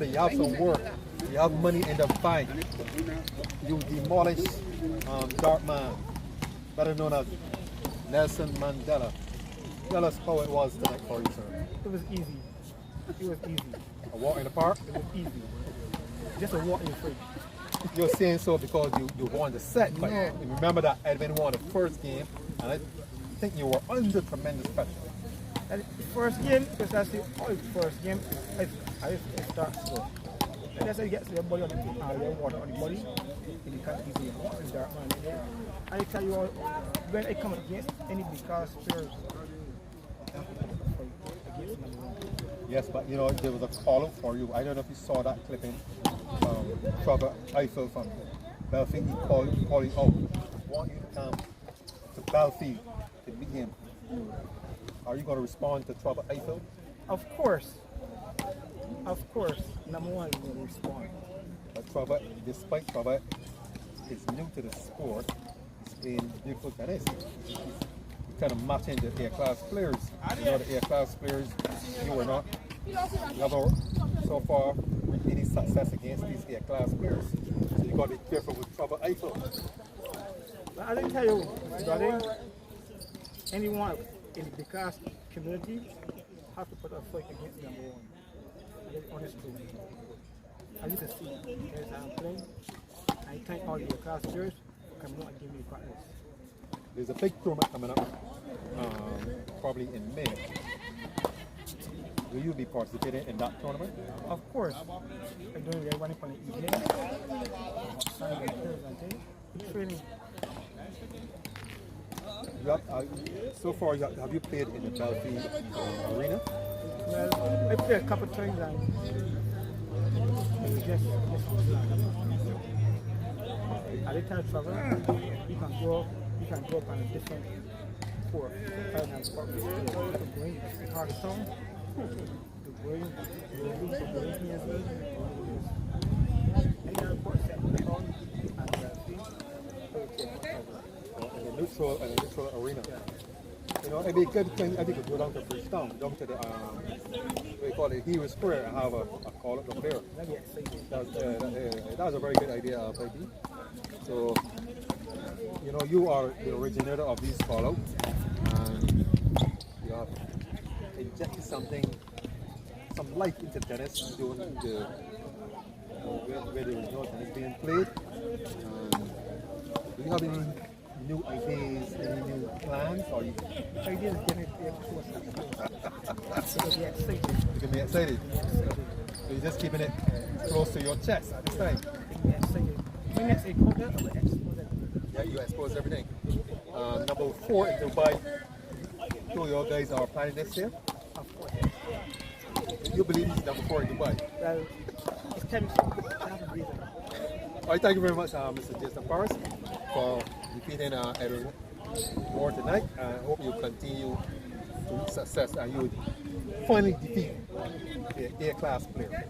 buddy, you have some work. You have money in the bank. You demolish Dark Man, better known as Nelson Mandela. Tell us how it was tonight for you, sir. It was easy. It was easy. A walk in the park? It was easy. Just a walk in the free. You're saying so because you won the set, but No. remember that Edwin won the first game, and I think you were under tremendous pressure. And the first game, because that's the first game, I start slow. And that's how you get your body on the water on the body, and you can't easily walk in Dark Man. You know? I tell you all, when I come against any because spirit, against number one. Yes, but you know, there was a call out for you. I don't know if you saw that clipping from Trevor Eiffel from Belfield. He called you out. I want you to come to Belfield to meet him. Are you going to respond to Trevor Eiffel? Of course. Number one is going to respond. But Trevor, despite Trevor is new to the sport, he's playing beautiful tennis. He's kind of matching the A-class players. You know, the A-class players, you were not. You never so far any success against these A-class players. So you got to be careful with Trevor Eiffel. But I didn't tell you, darling, anyone in the class community have to put a fight against number one. That's honest truth. As you can see, as I'm playing, I thank all your class players for coming out and giving me practice. There's a big tournament coming up, probably in May. Will you be participating in that tournament? Of course, I'm doing the running for the evening, Sunday and Thursday, training. So far, have you played in the Belfield arena? Well, I played a couple of times and it was just at the time travel, you can go up on a different court. You can go in Pakistan, the going, any other court set in the phone In the neutral arena. You know, it'd be a good thing. I think we go down to Freestone, down to the we call it Hero Square, and have a call up there. That's a very good idea, Pipey. So, you know, you are the originator of these call outs, and you have injected some life into tennis during the where there was no tennis being played. Do you have any new ideas, any new plans? Or you ideas getting you can be excited. So you're just keeping it close to your chest at this time. Yeah, you expose everything. Number 4 in Dubai. So your guys are planning this year? Of course. You believe it's number 4 in Dubai? Well, it's chemistry. All right, thank you very much, Mr. Jason Paris, for defeating Edwin Moore tonight. I hope you continue to reach success and you finally defeat the A-class player.